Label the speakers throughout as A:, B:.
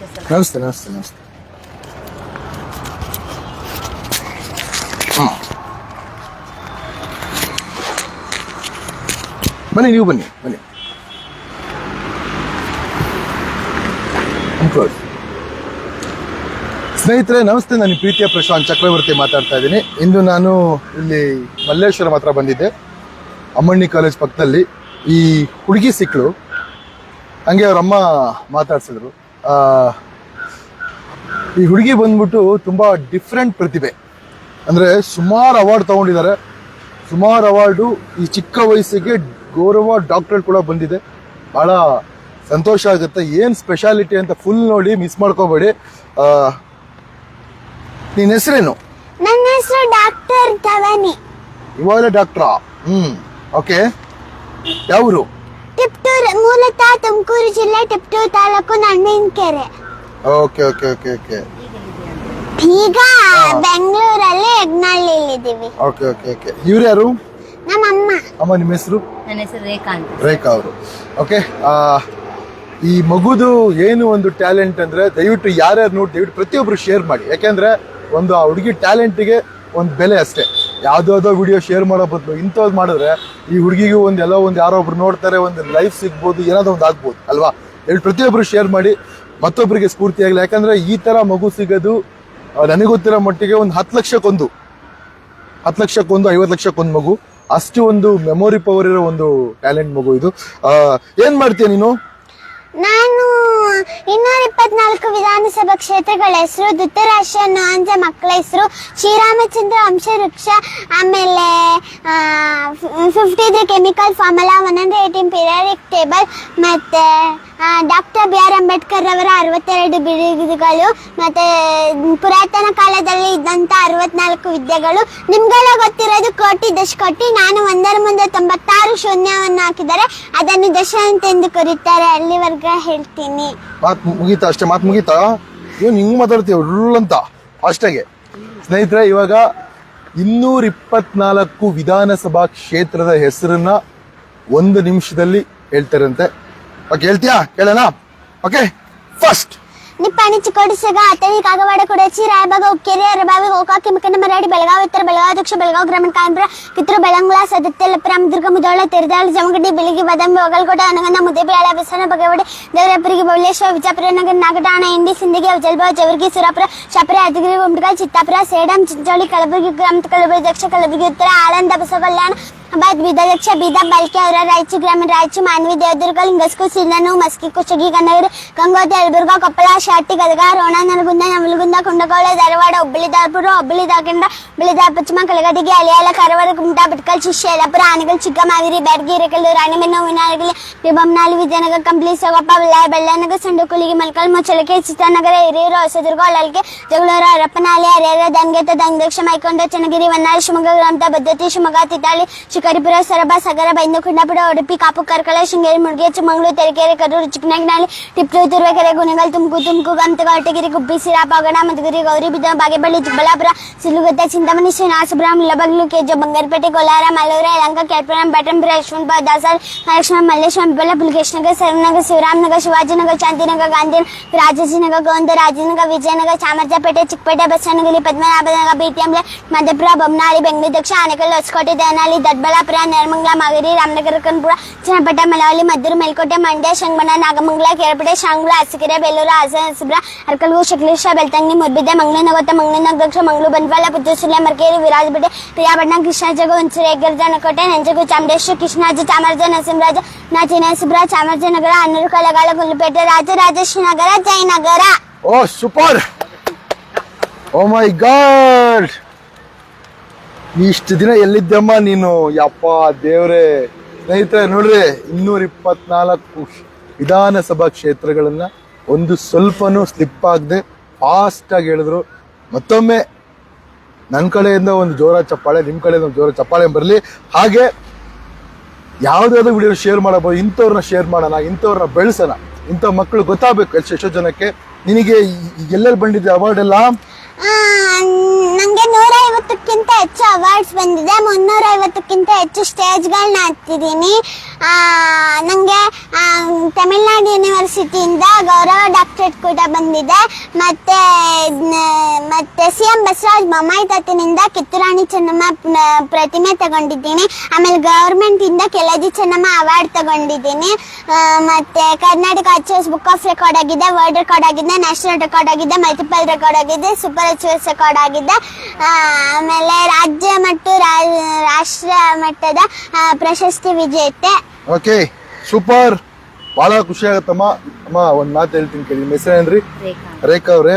A: ನಮಸ್ತೆ ನಮಸ್ತೆ ನಮಸ್ತೆ. ಬನ್ನಿ, ನೀವು ಬನ್ನಿ ಬನ್ನಿ. ಸ್ನೇಹಿತರೆ ನಮಸ್ತೆ, ನಾನು ಪ್ರೀತಿಯ ಪ್ರಶಾಂತ್ ಚಕ್ರವರ್ತಿ ಮಾತಾಡ್ತಾ ಇದ್ದೀನಿ. ಇಂದು ನಾನು ಇಲ್ಲಿ ಮಲ್ಲೇಶ್ವರಂ ಹತ್ರ ಬಂದಿದ್ದೆ. ಅಮ್ಮಣ್ಣಿ ಕಾಲೇಜ್ ಪಕ್ಕದಲ್ಲಿ ಈ ಹುಡುಗಿ ಸಿಕ್ಕಳು. ಹಂಗೆ ಅವ್ರ ಅಮ್ಮ ಮಾತಾಡ್ಸಿದ್ರು. ಈ ಹುಡುಗಿ ಬಂದ್ಬಿಟ್ಟು ತುಂಬಾ ಡಿಫ್ರೆಂಟ್ ಪ್ರತಿಭೆ. ಅಂದ್ರೆ ಸುಮಾರು ಅವಾರ್ಡ್ ತಗೊಂಡಿದ್ದಾರೆ. ಸುಮಾರು ಅವಾರ್ಡು ಈ ಚಿಕ್ಕ ವಯಸ್ಸಿಗೆ ಗೌರವ ಡಾಕ್ಟರೇಟ್ ಕೂಡ ಬಂದಿದೆ. ಬಹಳ ಸಂತೋಷ ಆಗುತ್ತೆ. ಏನ್ ಸ್ಪೆಷಾಲಿಟಿ ಅಂತ ಫುಲ್ ನೋಡಿ ಮಿಸ್ ಮಾಡ್ಕೋಬೇಡಿ. ನಿನ್ನ ಹೆಸರೇನು?
B: ನನ್ನ ಹೆಸರು ಡಾಕ್ಟರ್ ಧವನಿ.
A: ಇವಾಗಲೇ ಡಾಕ್ಟ್ರಾ? ಓಕೆ. ಯಾವೂರು?
B: ಟಿಪ್ಟೂರು. ಮೂಲತಃ ತುಮಕೂರು ಜಿಲ್ಲೆ Tiptur taluk Nanninkere.
A: Okay okay okay okay.
B: ಈಗ ಬೆಂಗಳೂರಲ್ಲಿ ಯಗ್ನಳ್ಳಿಲಿದ್ದೀವಿ.
A: Okay okay okay. ಇವ್ರು ಯಾರು?
B: ನಮ್ಮ ಅಮ್ಮ.
A: ಅಮ್ಮ, ನಿಮ್ಮ ಹೆಸರು?
C: ನನ್ನ ಹೆಸರು ರೇಖಾ ಅಂತ.
A: ರೇಖಾ ಅವರು. ಓಕೆ. ಈ ಮಗುದು ಏನು ಒಂದು ಟ್ಯಾಲೆಂಟ್ ಅಂದ್ರೆ ದಯವಿಟ್ಟು ಯಾರ್ಯಾರು ನೋಡಿ ದಯವಿಟ್ಟು ಪ್ರತಿಯೊಬ್ರು ಶೇರ್ ಮಾಡಿ. ಯಾಕೆಂದ್ರೆ ಒಂದು ಆ ಹುಡುಗಿ ಟ್ಯಾಲೆಂಟಿಗೆ ಒಂದು ಬೆಲೆ ಅಷ್ಟೇ. ಯಾವ್ದಾವ್ದೋ ವಿಡಿಯೋ ಶೇರ್ ಮಾಡೋ ಬದಲು ಇಂಥದ್ದು ಮಾಡಿದ್ರೆ ಈ ಹುಡುಗಿಗೂ ಎಲ್ಲೋ ಯಾರೋ ಒಬ್ರು ನೋಡ್ತಾರೆ, ಒಂದು ಲೈಫ್ ಸಿಗ್ಬೋದು, ಏನಾದ್ರು ಒಂದು ಆಗ್ಬೋದು ಅಲ್ವಾ. ಪ್ರತಿಯೊಬ್ರು ಶೇರ್ ಮಾಡಿ, ಮತ್ತೊಬ್ಬರಿಗೆ ಸ್ಫೂರ್ತಿ ಆಗಲಿ. ಯಾಕಂದ್ರೆ ಈ ತರ ಮಗು ಸಿಗೋದು ನನಗೆ ಗೊತ್ತಿರೋ ಮಟ್ಟಿಗೆ ಒಂದು 10 ಲಕ್ಷಕ್ಕೊಂದು 50 ಲಕ್ಷಕ್ಕೊಂದು ಮಗು. ಅಷ್ಟು ಒಂದು ಮೆಮೊರಿ ಪವರ್ ಇರೋ ಒಂದು ಟ್ಯಾಲೆಂಟ್ ಮಗು ಇದು. ಏನ್ ಮಾಡ್ತೀಯ ನೀನು?
B: ನಾನು 224 ವಿಧಾನಸಭಾ ಕ್ಷೇತ್ರಗಳ ಹೆಸರು, ಧೃತರಾಷ್ಟ್ರ ನಾಂಜ ಮಕ್ಕಳ ಹೆಸರು, ಶ್ರೀರಾಮಚಂದ್ರ ವಂಶವೃಕ್ಷ, ಆಮೇಲೆ 53 ಕೆಮಿಕಲ್ ಫಾರ್ಮುಲಾ, 118 ಪೀರಿಯಾಡಿಕ್ ಟೇಬಲ್, ಮತ್ತೆ ಡಾಕ್ಟರ್ ಬಿ ಆರ್ ಅಂಬೇಡ್ಕರ್ ಅವರ 62 ಬಿರುದುಗಳು, ಮತ್ತೆ ಪುರಾತನ ಕಾಲದಲ್ಲಿ ಇದ್ದಂತ 64 ವಿದ್ಯೆಗಳು. ನಿಮ್ಗೆಲ್ಲ ಗೊತ್ತಿರೋದು ಕೋಟಿ ದಶಕೋಟಿ. ನಾನು 100 ಮುಂದೆ 96 ಶೂನ್ಯವನ್ನು ಹಾಕಿದರೆ ಅದನ್ನು ದಶ ಅಂತೆಂದು ಕರೀತಾರೆ. ಅಲ್ಲಿವರೆಗೆ ಹೇಳ್ತೀನಿ.
A: ಮಾತು ಮುಗೀತಾ? ಅಷ್ಟೇ ಮಾತು ಮುಗೀತಾ? ಏನು ಹಿಂಗ್ ಮಾತಾಡ್ತೀವಿ ಅಂತ ಅಷ್ಟಾಗೆ. ಸ್ನೇಹಿತರೆ, ಇವಾಗ 224 ವಿಧಾನಸಭಾ ಕ್ಷೇತ್ರದ ಹೆಸರನ್ನ 1 ನಿಮಿಷದಲ್ಲಿ ಹೇಳ್ತಾರಂತೆ. ಓಕೆ, ಹೇಳ್ತೀಯಾ? ಕೇಳೋಣ. ಓಕೆ. ಫಸ್ಟ್
B: ನಿಪ್ಪಾಣಿ, ಚಿಕ್ಕೋಡಿ, ಸಗ, ಅಥಣಿ, ಕಾಗವಾಡ, ಕುಡಚಿ, ರಾಯಬಾಗ, ಹುಕ್ಕೇರಿ, ಅರಬಾವಿ, ಗೋಕಾಕ್, ಹಿಮಕಂಡ, ಮರಾಡಿ, ಬೆಳಗಾವಿ ಉತ್ತರ, ಬೆಳಗಾವಿ ದಕ್ಷಿಣ, ಬೆಳಗಾವಿ ಗ್ರಾಮೀಣ, ಕಾನ್ಪುರ, ಕಿತ್ತೂರು, ಬೆಳಂಗುಳ, ಸದತ್ಯ, ಲಪುರ, ಮುದುರ್ಗ, ಮುಧೋಳ, ತಿರುದಾಳ, ಜಮಗಡ್ಡಿ, ಬಿಳಿಗಿ, ಬಾದಾಮಿ, ಬಾಗಲಕೋಟೆ, ಅನಗಂಧ, ಮುದ್ದೇಬಿಹಾಳ, ಬಸವನ, ಬಗವಾಡಿ, ದೇವರಪುರಿಗೆ, ಬಬಲೇಶ್ವರ, ವಿಜಯಪುರ, ನಗರ, ನಾಗಠಾಣ, ಇಂಡಿ, ಸಿಂದಗಿ, ಜಲಬಾವ್, ಜವರ್ಗಿ, ಸುರಾಪುರ, ಶಾಪುರ, ಯಾದಗಿರಿ, ಗುಂಡ್ಕಲ್, ಚಿತ್ತಾಪುರ, ಸೇಡಂ, ಚಿಂಚೋಳಿ, ಕಲಬುರಗಿ ಗ್ರಾಮ, ಕಲಬುರಗಿ ದಕ್ಷಿಣ, ಕಲಬುರಗಿ ಉತ್ತರ, ಆಳಂದ, ಬಸವಕಲ್ಯಾಣ, ಬೀದರ್ ದಕ್ಷ, ಬೀದರ್, ಬಲ್ಕಿ, ಅವರ, ರಾಯಚೂರು ಗ್ರಾಮೀಣ, ರಾಯಚೂರು, ಮಾನ್ವಿ, ದೇವದುರ್ಗ, ಲಿಂಗಸ್ಕೂರು, ಸಿಂಧನೂ, ಮಸ್ಕಿ, ಕುಷ್ಟಗಿ, ಕನ್ನಗಿರಿ, ಗಂಗೋತ್ರಿ, ಯಲಬುರ್ಗಾ, ಕೊಪ್ಪಳ, ಶಾಟಿ, ಗದಗ, ರೋಣ, ನರಗುಂದ, ನವಲಗುಂದ, ಕುಂದಗೋಳ, ಧಾರವಾಡ, ಹುಬ್ಬಳ್ಳಿ, ಧಾರಪುರ, ಹುಬ್ಬಳ್ಳಿ, ಧಾರವಾಡ, ಹುಬ್ಬಳ್ಳಿ, ಪಶ್ಚಿಮ, ಕಲಗಟಗಿ, ಅಲಿಯಾಲ, ಕಾರವಾರ, ಕುಮಟಾ, ಭಟ್ಕಲ್, ಶಿಷ್ಯ, ಯಲ್ಲಾಪುರ, ಆನಗಲ್, ಚಿಕ್ಕಮಾವಿರಿ, ಬ್ಯಾಡಗಿ, ಹಿರೇಕಲ್ಲು, ರಾಣಿಬೆನ್ನು, ವಿನಾಯಕಲಿ, ಬೊಮ್ಮನಹಳ್ಳಿ, ವಿಜಯನಗರ, ಕಂಪ್ಲಿ, ಸೊಗಪ್ಪ, ಬಳ್ಳಾರಿ, ಬೆಳ್ಳನಗರ, ಸಂಡಕುಲಿಗಿ, ಮಲ್ಕಲ್, ಮುಚ್ಚಳಕೆ, ಚಿತ್ರನಗರ, ಹಿರಿಯೂರು, ಹೊಸದುರ್ಗ, ಹೊಳಲ್ಕೆ, ಜಗಳೂರು, ಹರಪನಹಳ್ಳಿ, ಹರಿಹರ, ದಂಗೆತ, ದಂಗದಕ್ಷ, ಮೈಕೊಂಡ, ಚನ್ನಗಿರಿ, ಹೊನ್ನಾಳಿ, ಶಿವಮೊಗ್ಗ, ಗ್ರಾಮದ ಭದ್ರತೆ, ಶಿವಮೊಗ್ಗ, ತಿತಾಳಿ, ಶಿಕಾರಿಪುರ, ಸೊರಬ, ಸಾಗರ, ಬೈಂದು, ಕುಂದಾಪುರ, ಉಡುಪಿ, ಕಾಪು, ಕಾರ್ಕಳ, ಶೃಂಗೇರಿ, ಮುಡಿಗೆ, ಚಿಕ್ಕಮಗಳೂರು, ತರೀಕೆರೆ, ಕಡೂರು, ಚಿಕ್ಕನಾಯಕನಹಳ್ಳಿ, ಟಿಪ್ಪೂರು, ತುರುವೇಕೆರೆ, ಗುಣಗಲ್, ತುಮಕೂರು, ಗಮತಗ, ಹೊಟಗಿರಿ, ಗುಬ್ಬಿ, ಸಿರಾ, ಪಾವಗಡ, ಮಧುಗಿರಿ, ಗೌರಿಬಿದನೂರು, ಬಾಗೇಪಲ್ಲಿ, ಚಿಕ್ಕಬಳ್ಳಾಪುರ, ಸಿಲುಗುತ್ತ, ಚಿಂತಾಮಣಿ, ಶ್ರೀನಿವಾಸಪುರ, ಮುಳ್ಳಬಾಗಿಲು, ಕೆಜೆ, ಬಂಗಾರಪೇಟೆ, ಕೋಲಾರ, ಮಲ್ಲೂರು, ಯಲಹಂಕ, ಕೆಳಪುರಂ, ಬ್ಯಾಟಂಪುರ, ಯಶವಂತಪುರ, ದಾಸರ, ಮಹಾಲಕ್ಷ್ಮಿ, ಮಲ್ಲೇಶ್ವರಂ, ಬೆಲ್ಲ, ಪುಲಕೇಶನಗರ, ಸರವನಗರ, ಶಿವರಾಮನಗರ, ಶಿವಾಜಿನಗರ, ಶಾಂತಿನಗರ, ಗಾಂಧಿನಗರ, ರಾಜಾಜಿನಗರ, ಗೋವಿಂದ, ರಾಜನಗರ, ವಿಜಯನಗರ, ಚಾಮರಾಜಪೇಟೆ, ಚಿಕ್ಕಪೇಟೆ, ಬಸವನಗುಡಿ, ಪದ್ಮನಾಭನಗರ, ಬಿಟಿಎಂಲೆ, ಮಧ್ಯಪುರ, ಬೊಮ್ಮನಹಳ್ಳಿ, ಬೆಂಗಳೂರು ದಕ್ಷಿಣ, ಆನೇಕಲ್, ಹೊಸಕೋಟೆ, ದೇವನಹಳ್ಳಿ, ದೊಡ್ಡಬಳ್ಳಾಪುರ, ನೆಲಮಂಗಲ, ಮಾಗೇರಿ, ರಾಮನಗರ, ಕನಕಪುರ, ಚನ್ನಪಟ್ಟ, ಮಳವಳ್ಳಿ, ಮದ್ದೂರು, ಮೇಲ್ಕೋಟೆ, ಮಂಡ್ಯ, ಶಂಗಮಣ್ಣ, ನಾಗಮಂಗಲ, ಕೇರಪೇಟೆ, ಶಾಂಗ್ಳ, ಅರಸೀಕೆರೆ, ಬೇಲೂರು, ಹಾಸನ, ಅರಕಲಗೂರು, ಶಕಲೇಶ್ವರ, ಬೆಳ್ತಂಗಡಿ, ಮುರ್ಬಿದ್ದೆ, ಮಂಗಳೂರು ನವತ್ತ, ಮಂಗಳೂರು ದಕ್ಷಿಣ, ಮಂಗಳೂರು ಬಂಟ್ವಾಳ, ಪುತ್ತೂರು, ಸುಳ್ಯ, ಮರಕೇರಿ, ವಿರಾಜಪೇಟೆ, ಪ್ರಿಯಾಪಟ್ಟಣ, ಕೃಷ್ಣಾಜಗ, ಹುಣಸೂರು, ಹೆಗ್ಗರ್, ಜನಕೋಟೆ, ನಂಜಗು, ಚಾಮರೇಶ್ವರ, ಕೃಷ್ಣಾಜ, ಚಾಮರಾಜ, ನರಸಿಂಹರಾಜ, ನರಸಿಂಹರಾಜಪುರ, ಚಾಮರಾಜನಗರ, ಹನ್ನೂರು, ಕೊಳ್ಳೇಗಾಲ, ಗುಂಡ್ಲುಪೇಟೆ, ರಾಜರಾಜೇಶ್ವರಿನಗರ, ಜಯನಗರ.
A: ಓ ಸೂಪರ್. ಓ ಮೈ ಗಾಡ್, ಇಷ್ಟು ದಿನ ಎಲ್ಲಿದ್ದಮ್ಮ ನೀನು? ಯಪ್ಪ ದೇವ್ರೆ. ಸ್ನೇಹಿತರೆ ನೋಡ್ರಿ, 224 ವಿಧಾನಸಭಾ ಕ್ಷೇತ್ರಗಳನ್ನ ಒಂದು ಸ್ವಲ್ಪನೂ ಸ್ಲಿಪ್ ಆಗದೆ ಫಾಸ್ಟ್ ಆಗಿ ಹೇಳಿದ್ರು. ಮತ್ತೊಮ್ಮೆ ನನ್ನ ಕಡೆಯಿಂದ ಒಂದು ಜೋರ ಚಪ್ಪಾಳೆ, ನಿಮ್ಮ ಕಡೆಯಿಂದ ಒಂದು ಜೋರ ಚಪ್ಪಾಳೆ ಬರಲಿ. ಹಾಗೆ ಯಾವುದಾದ್ರು ವಿಡಿಯೋ ಶೇರ್ ಮಾಡಬಹುದು. ಇಂಥವ್ರನ್ನ ಶೇರ್ ಮಾಡೋಣ, ಇಂಥವ್ರನ್ನ ಬೆಳೆಸೋಣ. ಇಂಥ ಮಕ್ಕಳು ಗೊತ್ತಾಗಬೇಕು ಎಷ್ಟೋ ಜನಕ್ಕೆ. ನಿನಗೆ ಎಲ್ಲೆಲ್ಲಿ ಬಂದಿದೆ ಅವಾರ್ಡ್ ಎಲ್ಲ?
B: ನಂಗೆ 150ಕ್ಕಿಂತ ಹೆಚ್ಚು ಅವಾರ್ಡ್ಸ್ ಬಂದಿದೆ, 350ಕ್ಕಿಂತ ಹೆಚ್ಚು ಸ್ಟೇಜ್ಗಳನ್ನ ಹತ್ತಿದ್ದೀನಿ. ನನಗೆ ತಮಿಳ್ನಾಡು ಯೂನಿವರ್ಸಿಟಿಯಿಂದ ಗೌರವ ಡಾಕ್ಟರೇಟ್ ಕೂಡ ಬಂದಿದೆ. ಮತ್ತೆ CM ಬಸವರಾಜ ಬೊಮ್ಮಾಯಿ ತಾತನಿಂದ ಕಿತ್ತೂರಾಣಿ ಚೆನ್ನಮ್ಮ ಪ್ರತಿಮೆ ತಗೊಂಡಿದ್ದೀನಿ. ಆಮೇಲೆ ಗೌರ್ಮೆಂಟಿಂದ ಕೆಳದಿ ಚೆನ್ನಮ್ಮ ಅವಾರ್ಡ್ ತಗೊಂಡಿದ್ದೀನಿ. ಮತ್ತೆ Karnataka achievers book of record ಆಗಿದೆ, ವರ್ಲ್ಡ್ ರೆಕಾರ್ಡ್ ಆಗಿದೆ, ನ್ಯಾಷನಲ್ ರೆಕಾರ್ಡ್ ಆಗಿದೆ, ಮಲ್ಟಿಪಲ್ ರೆಕಾರ್ಡ್ ಆಗಿದೆ, ಸೂಪರ್ ಅಚೀವರ್ಸ್ ರೆಕಾರ್ಡ್ ಆಗಿದೆ. ಆಮೇಲೆ ರಾಜ್ಯ ಮತ್ತು ರಾಷ್ಟ್ರ ಮಟ್ಟದ ಪ್ರಶಸ್ತಿ ವಿಜೇತೆ.
A: Okay, super. ಬಹಳ ಖುಷಿ ಆಗತ್ತಮ್ಮ. ಅಮ್ಮ ಒಂದ್ ಮಾತು ಹೇಳ್ತೀನಿ ಕೇಳಿ. ನಿಮ್ಮ ಹೆಸರೇನ್ರಿ? ರೇಖಾ ಅವ್ರೆ,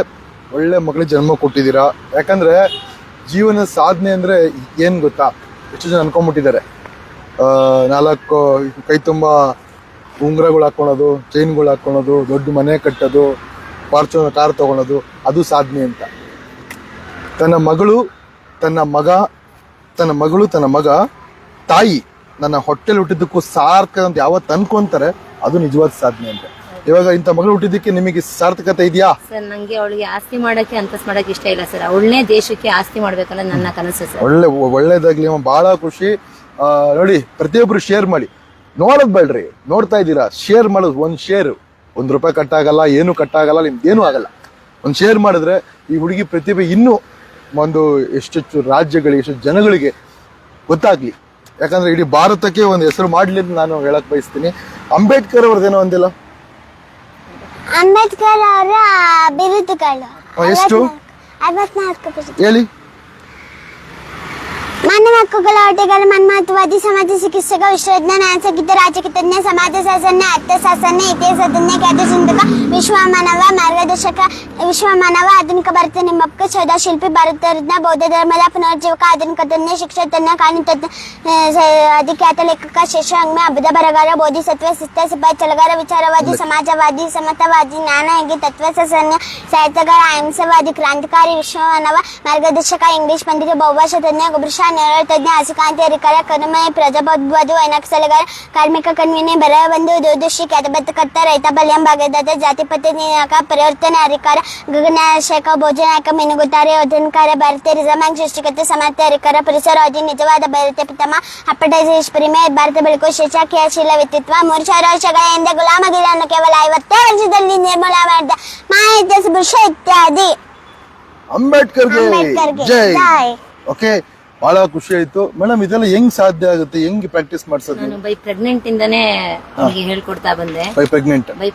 A: ಒಳ್ಳೆ ಮಗಳಿಗೆ ಜನ್ಮ ಕೊಟ್ಟಿದ್ದೀರಾ. ಯಾಕಂದ್ರೆ ಜೀವನ ಸಾಧನೆ ಅಂದ್ರೆ ಏನ್ ಗೊತ್ತಾ, ಎಷ್ಟು ಜನ ಅನ್ಕೊಂಡ್ಬಿಟ್ಟಿದ್ದಾರೆ. 4 ಕೈ ತುಂಬಾ ಉಂಗುರಗಳು ಹಾಕೊಳೋದು, ಚೈನ್ಗಳು ಹಾಕೊಳೋದು, ದೊಡ್ಡ ಮನೆ ಕಟ್ಟೋದು, ಫಾರ್ಚೂನರ್ ಕಾರ್ ತಗೊಳೋದು, ಅದು ಸಾಧನೆ ಅಂತ. ತನ್ನ ಮಗ ತಾಯಿ ನನ್ನ ಹೊಟ್ಟೆಲಿ ಹುಟ್ಟಿದ್ದಕ್ಕೂ ಸಾರ್ಥಕ ಅಂತ ಯಾವತ್ತು ಅನ್ಕೊಂತಾರೆ, ಅದು ನಿಜವಾದ ಸಾಧನೆ ಅಂತ. ಇವಾಗ ಇಂಥ ಮಗಳು ಹುಟ್ಟಿದ್ದಕ್ಕೆ ನಿಮಗೆ ಸಾರ್ಥಕತೆ ಇದೆಯಾ?
C: ಸರ್, ನಂಗೆ ಅವಳಿಗೆ ಆಸ್ತಿ ಮಾಡಕ್ಕೆ ಅಂತಸ್ ಮಾಡಕ್ಕೆ ಇಷ್ಟ ಇಲ್ಲ ಸರ್. ಅವಳನ್ನೇ ದೇಶಕ್ಕೆ ಆಸ್ತಿ ಮಾಡ್ಬೇಕಲ್ಲ ನನ್ನ ಕನಸು ಸರ್.
A: ಒಳ್ಳೇದಾಗ್ಲಿ ಅಮ್ಮ, ಬಹಳ ಖುಷಿ. ನೋಡಿ, ಪ್ರತಿಯೊಬ್ರು ಶೇರ್ ಮಾಡಿ. ನೋಡೋದ್ ಬೇಡ್ರಿ, ನೋಡ್ತಾ ಇದ್ದೀರಾ, ಶೇರ್ ಮಾಡೋದು. ಒಂದ್ ಶೇರ್ ₹1 ಕಟ್ಟಾಗಲ್ಲ, ಏನು ಕಟ್ಟಾಗಲ್ಲ, ನಿಮ್ದೇನು ಆಗಲ್ಲ. ಒಂದ್ ಶೇರ್ ಮಾಡಿದ್ರೆ ಈ ಹುಡುಗಿ ಪ್ರತಿಭೆ ಇನ್ನೂ ಒಂದು ಎಷ್ಟೆಷ್ಟು ರಾಜ್ಯಗಳಿಗೆ, ಎಷ್ಟು ಜನಗಳಿಗೆ ಗೊತ್ತಾಗ್ಲಿ. ಯಾಕಂದ್ರೆ ಇಡೀ ಭಾರತಕ್ಕೆ ಒಂದು ಹೆಸರು ಮಾಡ್ಲಿ ಅಂತ ನಾನು ಹೇಳಕ್ ಬಯಸ್ತೀನಿ. ಅಂಬೇಡ್ಕರ್ ಅವ್ರದ್ದೇನೋ ಒಂದಿಲ್ಲ?
B: ಅಂಬೇಡ್ಕರ್ ಅವರ ಬಿರುದುಗಳು
A: ಎಷ್ಟು?
B: 64
A: ಹೇಳಿ.
B: ಮಾನವ ಹಕ್ಕುಗಳ ಹೋರಾಟಗಾರ, ಮನ್ಮಹತ್ವವಾದಿ, ಸಮಾಜ ಚಿಕಿತ್ಸಕ, ವಿಶ್ವಜ್ಞ, ನ್ಯಾಯಸಂಗೀತ, ರಾಜಕೀಯಜ್ಞ, ಸಮಾಜ ಶಾಸನ, ಅರ್ಥಶಾಸ್ತ್ರಜ್ಞ, ಇತಿಹಾಸ ತಜ್ಞ, ಖ್ಯಾತ ಚಿಂತಕ, ವಿಶ್ವಮಾನವ ಮಾರ್ಗದರ್ಶಕ, ವಿಶ್ವಮಾನವ, ಆಧುನಿಕ ಭಾರತ ನಿಮ್ಮಪ್ಪ, ಸೌಧ ಶಿಲ್ಪಿ, ಭಾರತ ರತ್ನ, ಬೌದ್ಧ ಧರ್ಮದ ಪುನರುಜ್ಜೀವಕ, ಆಧುನಿಕ ತಜ್ಞ, ಶಿಕ್ಷಣ ತಜ್ಞ, ಕಾನೂನು ತಜ್ಞ, ಅಧಿಖ್ಯಾತ ಲೇಖಕ, ಶ್ರೇಷ್ಠ ಅದ್ಭುತ ಬರಗಾರ, ಬೋಧಿಸತ್ವ, ಶಿಸ್ತ, ಸಿಪಾಯಿ, ಛಲಗಾರ, ವಿಚಾರವಾದಿ, ಸಮಾಜವಾದಿ, ಸಮತಾವಾದಿ, ಜ್ಞಾನಯೋಗಿ, ತತ್ವಶಾಸ್ತ್ರಜ್ಞ, ಸಾಹಿತ್ಯಗಾರ, ಅಹಿಂಸವಾದಿ, ಕ್ರಾಂತಿಕಾರಿ, ವಿಶ್ವಮಾನವ ಮಾರ್ಗದರ್ಶಕ, ಇಂಗ್ಲಿಷ್ ಪಂಡಿತ, ಬಹುಭಾಷಾ ತಜ್ಞ, ಗುಬ್ರಷಾ, ನೇರಳ ತಜ್ಞ, ಹಸಿಕಾಂತಿ ಅಧಿಕಾರ, ಕರುಮಯ, ಪ್ರಜಾಪ್ರಭುತ್ವವಾದಿ, ವೈನಾಕ್ ಸಲಗಾರ, ಕಾರ್ಮಿಕ ಕನ್ವಿನಿ, ಬರಹ ಬಂಧು, ದೂರದರ್ಶಿ, ಖ್ಯಾತಬದ್ಧಕರ್ತ, ರೈತ ಬಲ್ಯಂ ಭಾಗದಾತ, ಜಾತಿಪತಿ ನಿಯಾಮಕ, ಪರಿವರ್ತನೆ ಅಧಿಕಾರ, ಗಗನಾಶಕ, ಭೋಜನಾಯಕ, ಮೆನುಗುತ್ತಾರೆ, ಯೋಧನಕಾರ, ಭಾರತೀಯ ರಿಸರ್ವ್ ಬ್ಯಾಂಕ್ ಸೃಷ್ಟಿಕರ್ತ, ಸಮಾನತೆ ಅಧಿಕಾರ, ಪರಿಸರವಾದಿ, ನಿಜವಾದ ಭಾರತೀಯ ಪಿತಮ, ಅಪ್ಪಟೈಸ್ ಪ್ರಿಮೆ, ಭಾರತ ಬೆಳಕು, ಶಿಕ್ಷಾ, ಕ್ರಿಯಾಶೀಲ ವ್ಯಕ್ತಿತ್ವ, 3,000 ವರ್ಷಗಳ ಹಿಂದೆ ಗುಲಾಮಗಿರಿಯನ್ನು ಕೇವಲ 50 ವರ್ಷದಲ್ಲಿ ನಿರ್ಮೂಲ ಮಾಡಿದ ಮಾಹಿತಿ ಪುರುಷ ಇತ್ಯಾದಿ.
A: ಅಂಬೇಡ್ಕರ್ಗೆ ಜೈ.
B: ಜೈ.
A: ಓಕೆ, ಬಹಳ ಖುಷಿ ಆಯ್ತು ಮೇಡಮ್. ಇದೆಲ್ಲ ಹೆಂಗ್ ಸಾಧ್ಯ ಆಗುತ್ತೆ, ಹೆಂಗ್ ಪ್ರಾಕ್ಟೀಸ್ ಮಾಡ್ಸೋದು?
C: ನಾನು ಬೈ ಪ್ರೆಗ್ನೆಂಟ್ ಇಂದಾನೆ ಅವಳಿಗೆ ಹೇಳ್ಕೊಡ್ತಾ ಬಂದೆ.
A: ಬೈ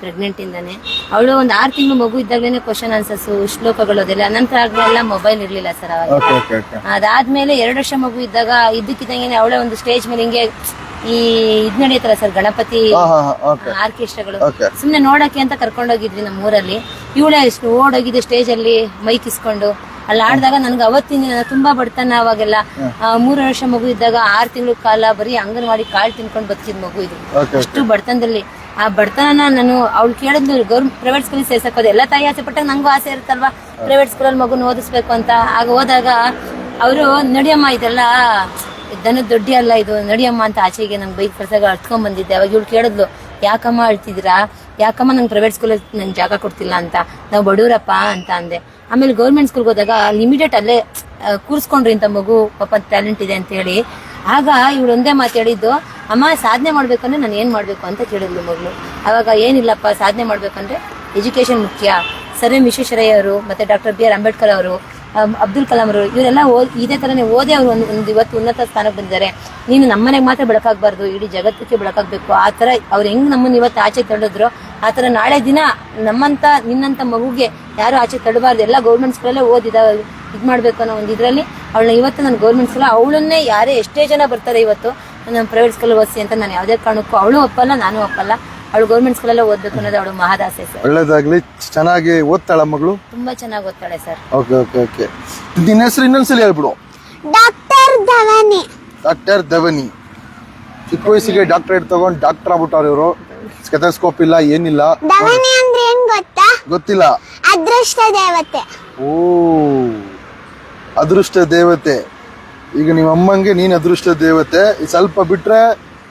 A: ಪ್ರೆಗ್ನೆಂಟ್
C: ಇಂದಾನೆ ಅವಳು ಒಂದು 6 ತಿಂಗಳು ಮಗು ಇದ್ದಾಗಲೇ ಕ್ವಶನ್ ಆನ್ಸರ್ಸ್, ಶ್ಲೋಕಗಳು ಅದೆಲ್ಲ. ನಂತರ ಆಗ್ಲೆಲ್ಲ ಮೊಬೈಲ್ ಇರ್ಲಿಲ್ಲ ಸರ್ ಅವಾಗ. ಅದಾದ್ಮೇಲೆ 2 ವರ್ಷ ಮಗು ಇದ್ದಾಗ ಇದ್ದಕ್ಕಿದ್ದಂಗೆ ಅವಳೇ ಒಂದು ಸ್ಟೇಜ್ ಮೇಲೆ ಹಿಂಗೆ ಈ ಇದ್ ನಡೆಯುತ್ತಲ್ಲ ಸರ್, ಗಣಪತಿ ಆರ್ಕೆಸ್ಟ್ರಾಗಳು, ಸುಮ್ನೆ ನೋಡಕ್ಕೆ ಅಂತ ಕರ್ಕೊಂಡೋಗಿದ್ವಿ ನಮ್ಮ ಊರಲ್ಲಿ. ಇವಳೇ ಎಷ್ಟು ಓಡೋಗಿದ್ದು ಸ್ಟೇಜ್ ಅಲ್ಲಿ ಮೈಕ್ ಇಸ್ಕೊಂಡು ಅಲ್ಲಿ ಆಡಿದಾಗ ನನ್ಗೆ ಅವತ್ತಿನ ದಿನ ತುಂಬಾ ಬಡತನ. ಅವಾಗೆಲ್ಲ 3 ವರ್ಷ ಮಗು ಇದ್ದಾಗ 6 ತಿಂಗಳ ಕಾಲ ಬರೀ ಅಂಗನವಾಡಿ ಕಾಳು ತಿನ್ಕೊಂಡು ಬದುಕಿದ್ ಮಗು ಇದು. ಅಷ್ಟು ಬಡತನದಲ್ಲಿ ಆ ಬಡತನ ನಾನು ಅವಳು ಕೇಳಿದ್ಲು ಪ್ರೈವೇಟ್ ಸ್ಕೂಲಿಗೆ ಸೇರ್ಸಕೋದು. ಎಲ್ಲ ತಾಯಿ ಆಸೆ ಪಟ್ಟಾಗ ನಂಗೂ ಆಸೆ ಇರುತ್ತಲ್ವಾ ಪ್ರೈವೇಟ್ ಸ್ಕೂಲಲ್ಲಿ ಮಗುನ ಓದಿಸ್ಬೇಕು ಅಂತ. ಆಗ ಹೋದಾಗ ಅವರು ನಡಿಯಮ್ಮ ಇದೆಲ್ಲ ದನದ ದೊಡ್ಡಿ ಅಲ್ಲ ಇದು, ನಡಿಯಮ್ಮ ಅಂತ ಆಚೆಗೆ ನಂಗೆ ಬೈಕ್ ಕಳ್ಸಾಗ ಅಳ್ತ್ಕೊಂಡ್ ಬಂದಿದ್ದೆ. ಅವಾಗ ಇವಳು ಕೇಳಿದ್ಲು, ಯಾಕಮ್ಮ ಅಳ್ತಿದ್ದೀರಾ, ಯಾಕಮ್ಮ ನಂಗೆ ಪ್ರೈವೇಟ್ ಸ್ಕೂಲಲ್ಲಿ ನಂಗೆ ಜಾಗ ಕೊಡ್ತಿಲ್ಲ ಅಂತ. ನಾವು ಬಡವರಪ್ಪ ಅಂತ ಅಂದೆ. ಆಮೇಲೆ ಗೌರ್ಮೆಂಟ್ ಸ್ಕೂಲ್ಗೆ ಹೋದಾಗ ಲಿಮಿಟೆಡ್ ಅಲ್ಲೇ ಕೂರಿಸ್ಕೊಂಡ್ರಿ ಇಂಥ ಮಗು ಪಾಪ ಟ್ಯಾಲೆಂಟ್ ಇದೆ ಅಂತ ಹೇಳಿ. ಆಗ ಇವಳು ಒಂದೇ ಮಾತು ಹೇಳಿದ್ದು, ಅಮ್ಮ ಸಾಧನೆ ಮಾಡ್ಬೇಕಂದ್ರೆ ನಾನು ಏನ್ ಮಾಡ್ಬೇಕು ಅಂತ ಕೇಳಿದ್ಲು ಮಗಳು. ಅವಾಗ ಏನಿಲ್ಲಪ್ಪ, ಸಾಧನೆ ಮಾಡ್ಬೇಕಂದ್ರೆ ಎಜುಕೇಶನ್ ಮುಖ್ಯ. ಸರ್ ಎಂ ವಿಶ್ವೇಶ್ವರಯ್ಯ ಅವರು, ಮತ್ತೆ ಡಾಕ್ಟರ್ BR ಅಂಬೇಡ್ಕರ್ ಅವರು, ಅಬ್ದುಲ್ ಕಲಾಂ ಅವರು, ಇವರೆಲ್ಲ ಇದೇ ತರನೇ ಓದಿ ಅವರು ಒಂದು ಇವತ್ತು ಉನ್ನತ ಸ್ಥಾನಕ್ಕೆ ಬಂದಿದ್ದಾರೆ. ನೀನು ನಮ್ಮನೆಗೆ ಮಾತ್ರ ಬೆಳಕಾಗಬಾರ್ದು, ಇಡೀ ಜಗತ್ತಕ್ಕೆ ಬೆಳಕಾಗಬೇಕು. ಆ ತರ ಅವ್ರು ಹೆಂಗ್ ನಮ್ಮನ್ನ ಇವತ್ತು ಆಚೆ ತಳ್ಳಿದ್ರು, ಆ ತರ ನಾಳೆ ದಿನ ನಮ್ಮಂತ ನಿನ್ನಂತ ಮಗುಗೆ ಯಾರು ಆಚೆ ತಳ್ಳಬಾರ್ದು. ಎಲ್ಲ ಗೌರ್ಮೆಂಟ್ ಸ್ಕೂಲಲ್ಲೇ ಓದಿದ ಇದ್ ಮಾಡ್ಬೇಕು ಅನ್ನೋ ಒಂದು ಇದ್ರಲ್ಲಿ ಅವಳನ್ನ ಇವತ್ತು ನಾನು ಗೌರ್ಮೆಂಟ್ ಸ್ಕೂಲ್, ಅವಳನ್ನೇ ಯಾರೇ ಎಷ್ಟೇ ಜನ ಬರ್ತಾರೆ ಇವತ್ತು ನಾನು ಪ್ರೈವೇಟ್ ಸ್ಕೂಲ್ ಓದಿಸಿ ಅಂತ ನಾನು ಯಾವುದೇ ಕಾರಣಕ್ಕೂ ಅವಳು ಒಪ್ಪಲ್ಲ, ನಾನು ಒಪ್ಪಲ್ಲ. ಅವಳು ಗೌರ್ಮೆಂಟ್ ಸ್ಕೂಲಲ್ಲೇ ಓದ್ಬೇಕು ಅನ್ನೋದು ಅವಳು ಮಹದಾಸೆ ಸರ್.
A: ಒಳ್ಳೇದಾಗ್ಲಿ, ಚೆನ್ನಾಗಿ ಓದ್ತಾಳ ಮಗಳು?
C: ತುಂಬಾ ಚೆನ್ನಾಗಿ ಓದ್ತಾಳೆ ಸರ್.
A: Okay okay okay. ನಿನ್ನ ಹೆಸರು ಇನ್ನೊಂದ್ಸಲ ಹೇಳ್ಬಿಡು.
B: ಡಾಕ್ಟರ್ ಧವನಿ.
A: ಡಾಕ್ಟರ್ ಧವನಿ ಚಿಕ್ಕ ವಯಸ್ಸಿಗೆ ಡಾಕ್ಟರೇಟ್ ತಗೊಂಡು ಡಾಕ್ಟರ್ ಆಗ್ಬಿಟ್ಟವ್ರು ಇವರು. ಸ್ಟೆಥೋಸ್ಕೋಪ್ ಇಲ್ಲ, ಏನಿಲ್ಲ.
B: ಧವನಿ ಅಂದ್ರೆ ಏನ್ ಗೊತ್ತಾ?
A: ಗೊತ್ತಿಲ್ಲ.
B: ಅದೃಷ್ಟ ದೇವತೆ.
A: ಓ, ಅದೃಷ್ಟ ದೇವತೆ. ಈಗ ನಿಮ್ಮ ಅಮ್ಮಂಗೆ ನೀನ್ ಅದೃಷ್ಟ ದೇವತೆ. ಸ್ವಲ್ಪ ಬಿಟ್ರೆ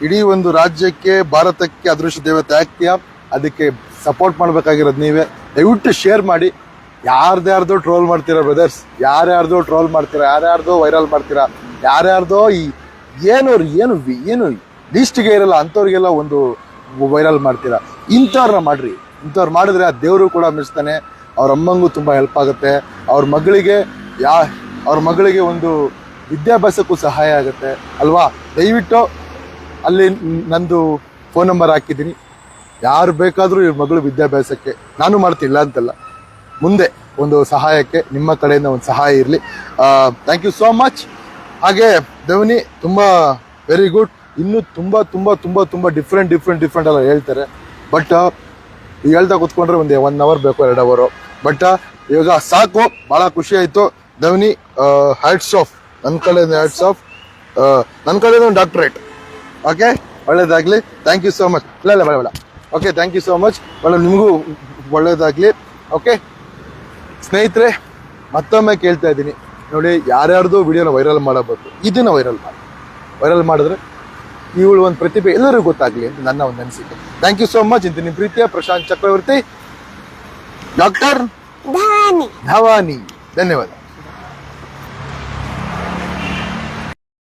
A: ಇಡೀ ಒಂದು ರಾಜ್ಯಕ್ಕೆ, ಭಾರತಕ್ಕೆ ಅದೃಷ್ಟ ದೇವತೆ ಆಗ್ತೀಯಾ. ಅದಕ್ಕೆ ಸಪೋರ್ಟ್ ಮಾಡ್ಬೇಕಾಗಿರೋದು ನೀವೇ. ದಯವಿಟ್ಟು ಶೇರ್ ಮಾಡಿ. ಯಾರ್ದ್ಯಾರ್ದೋ ಟ್ರೋಲ್ ಮಾಡ್ತೀರಾ ಬ್ರದರ್ಸ್, ಯಾರ್ಯಾರ್ದೋ ಟ್ರೋಲ್ ಮಾಡ್ತೀರಾ, ಯಾರ್ಯಾರ್ದೋ ವೈರಲ್ ಮಾಡ್ತೀರಾ, ಯಾರ್ಯಾರ್ದೋ ಏನು ಲೀಸ್ಟ್ಗೆ ಇರಲ್ಲ ಅಂಥವ್ರಿಗೆಲ್ಲ ಒಂದು ವೈರಲ್ ಮಾಡ್ತೀರಾ. ಇಂಥವ್ರನ್ನ ಮಾಡ್ರಿ. ಇಂಥವ್ರು ಮಾಡಿದ್ರೆ ಆ ದೇವರು ಕೂಡ ಮೆಚ್ತಾನೆ, ಅವ್ರ ಅಮ್ಮಂಗೂ ತುಂಬ ಹೆಲ್ಪ್ ಆಗುತ್ತೆ, ಅವ್ರ ಮಗಳಿಗೆ ಒಂದು ವಿದ್ಯಾಭ್ಯಾಸಕ್ಕೂ ಸಹಾಯ ಆಗುತ್ತೆ ಅಲ್ವಾ. ದಯವಿಟ್ಟು ಅಲ್ಲಿ ನಂದು ಫೋನ್ ನಂಬರ್ ಹಾಕಿದ್ದೀನಿ, ಯಾರು ಬೇಕಾದರೂ ಇವ್ರ ಮಗಳು ವಿದ್ಯಾಭ್ಯಾಸಕ್ಕೆ ನಾನು ಮಾಡ್ತಿಲ್ಲ ಅಂತಲ್ಲ, ಮುಂದೆ ಒಂದು ಸಹಾಯಕ್ಕೆ ನಿಮ್ಮ ಕಡೆಯಿಂದ ಒಂದು ಸಹಾಯ ಇರಲಿ. Thank you so much. ಹಾಗೆ ಧ್ವನಿ ತುಂಬ ವೆರಿ ಗುಡ್. ಇನ್ನೂ ತುಂಬ ತುಂಬ ತುಂಬ ತುಂಬ ಡಿಫ್ರೆಂಟ್ ಎಲ್ಲ ಹೇಳ್ತಾರೆ. ಬಟ್ ಹೇಳ್ತಾ ಕೂತ್ಕೊಂಡ್ರೆ ಒಂದು 1 hour ಬೇಕು, 2 hour. ಬಟ್ ಇವಾಗ ಸಾಕು, ಭಾಳ ಖುಷಿ ಆಯಿತು ಧ್ವನಿ. ಹ್ಯಾಟ್ಸ್ ಆಫ್ ನನ್ನ ಕಡೆಯಿಂದ, ಹ್ಯಾಟ್ಸ್ ಆಫ್ ನನ್ನ ಕಡೆಯಿಂದ ಒಂದು ಡಾಕ್ಟ್ರೇಟ್. ಓಕೆ, ಒಳ್ಳೇದಾಗಲಿ. Thank you so much. ಇಲ್ಲ ಬೇಡ. Okay, thank you so much. ನಿಮಗೂ ಒಳ್ಳೇದಾಗಲಿ. ಓಕೆ ಸ್ನೇಹಿತರೆ, ಮತ್ತೊಮ್ಮೆ ಕೇಳ್ತಾ ಇದ್ದೀನಿ ನೋಡಿ, ಯಾರ್ಯಾರ್ದು ವಿಡಿಯೋನ ವೈರಲ್ ಮಾಡಬಹುದು, ಇದನ್ನ ವೈರಲ್ ಮಾಡಿದ್ರೆ ಇವಳು ಒಂದು ಪ್ರತಿಭೆ ಎಲ್ಲರಿಗೂ ಗೊತ್ತಾಗ್ಲಿ ಅಂತ ನನ್ನ ಒಂದು ಅನಿಸಿಕೆ. Thank you so much. ಇಂತ ನಿಮ್ಮ ಪ್ರೀತಿಯ ಪ್ರಶಾಂತ್ ಚಕ್ರವರ್ತಿ, ಡಾಕ್ಟರ್
B: ಧವಾನಿ.
A: ಧವಾನಿ. ಧನ್ಯವಾದ.